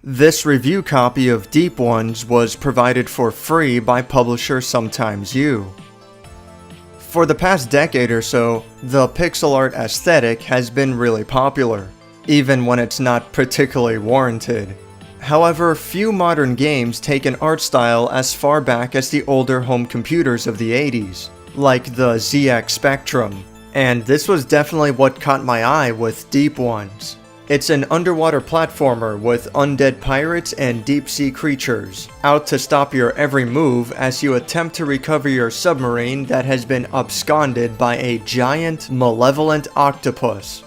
This review copy of Deep Ones was provided for free by publisher Sometimes You. For the past decade or so, the pixel art aesthetic has been really popular, even when it's not particularly warranted. However, few modern games take an art style as far back as the older home computers of the 80s, like the ZX Spectrum, and this was definitely what caught my eye with Deep Ones. It's an underwater platformer with undead pirates and deep-sea creatures, out to stop your every move as you attempt to recover your submarine that has been absconded by a giant, malevolent octopus.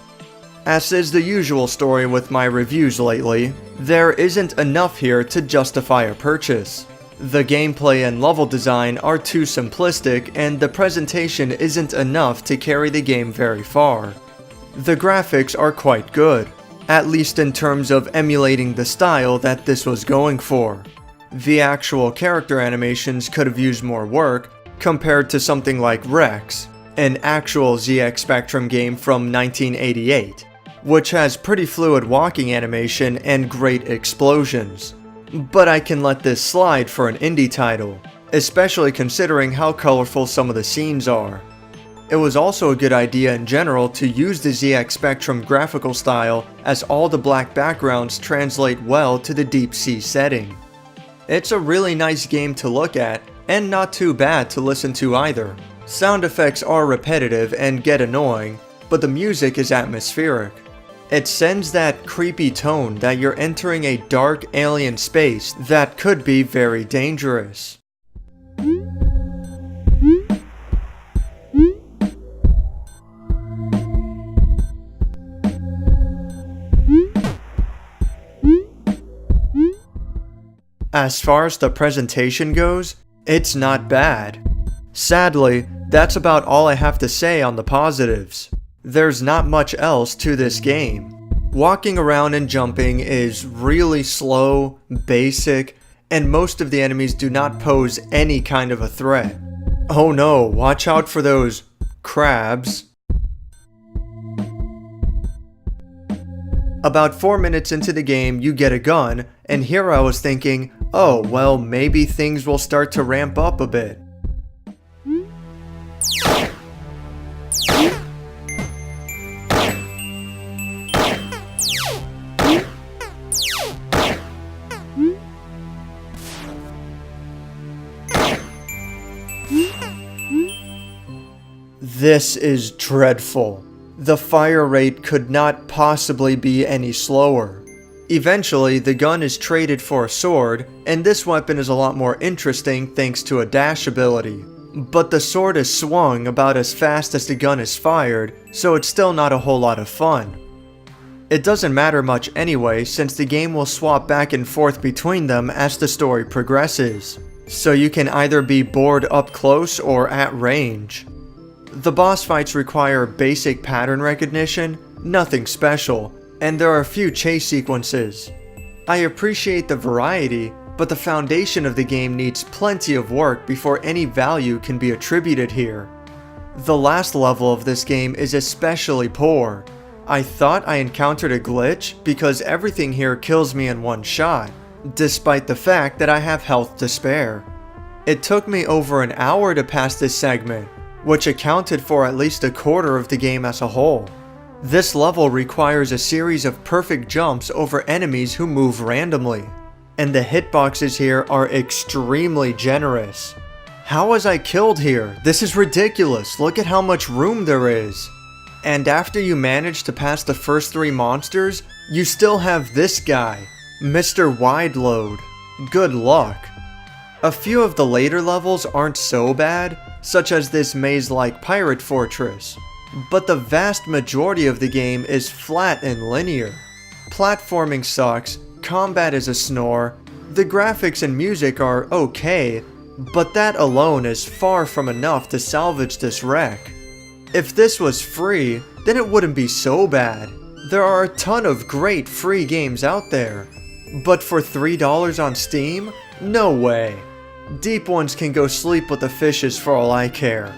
As is the usual story with my reviews lately, there isn't enough here to justify a purchase. The gameplay and level design are too simplistic, and the presentation isn't enough to carry the game very far. The graphics are quite good, at least in terms of emulating the style that this was going for. The actual character animations could have used more work compared to something like Rex, an actual ZX Spectrum game from 1988, which has pretty fluid walking animation and great explosions. But I can let this slide for an indie title, especially considering how colorful some of the scenes are. It was also a good idea in general to use the ZX Spectrum graphical style, as all the black backgrounds translate well to the deep sea setting. It's a really nice game to look at, and not too bad to listen to either. Sound effects are repetitive and get annoying, but the music is atmospheric. It sends that creepy tone that you're entering a dark alien space that could be very dangerous. As far as the presentation goes, it's not bad. Sadly, that's about all I have to say on the positives. There's not much else to this game. Walking around and jumping is really slow, basic, and most of the enemies do not pose any kind of a threat. Oh no, watch out for those crabs. About 4 minutes into the game, you get a gun, and here I was thinking, oh, well, maybe things will start to ramp up a bit. This is dreadful. The fire rate could not possibly be any slower. Eventually, the gun is traded for a sword, and this weapon is a lot more interesting thanks to a dash ability. But the sword is swung about as fast as the gun is fired, so it's still not a whole lot of fun. It doesn't matter much anyway, since the game will swap back and forth between them as the story progresses, so you can either be bored up close or at range. The boss fights require basic pattern recognition, nothing special, and there are a few chase sequences. I appreciate the variety, but the foundation of the game needs plenty of work before any value can be attributed here. The last level of this game is especially poor. I thought I encountered a glitch because everything here kills me in one shot, despite the fact that I have health to spare. It took me over an hour to pass this segment, which accounted for at least a quarter of the game as a whole. This level requires a series of perfect jumps over enemies who move randomly, and the hitboxes here are extremely generous. How was I killed here? This is ridiculous, look at how much room there is. And after you manage to pass the first 3 monsters, you still have this guy, Mr. Wide Load. Good luck. A few of the later levels aren't so bad, such as this maze-like pirate fortress, but the vast majority of the game is flat and linear. Platforming sucks, combat is a snore, the graphics and music are okay, but that alone is far from enough to salvage this wreck. If this was free, then it wouldn't be so bad. There are a ton of great free games out there, but for $3 on Steam? No way. Deep Ones can go sleep with the fishes for all I care.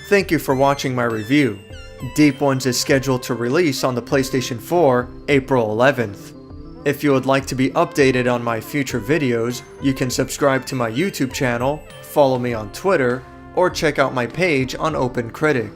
Thank you for watching my review. Deep Ones is scheduled to release on the PlayStation 4 April 11th. If you would like to be updated on my future videos, you can subscribe to my YouTube channel, follow me on Twitter, or check out my page on Critic.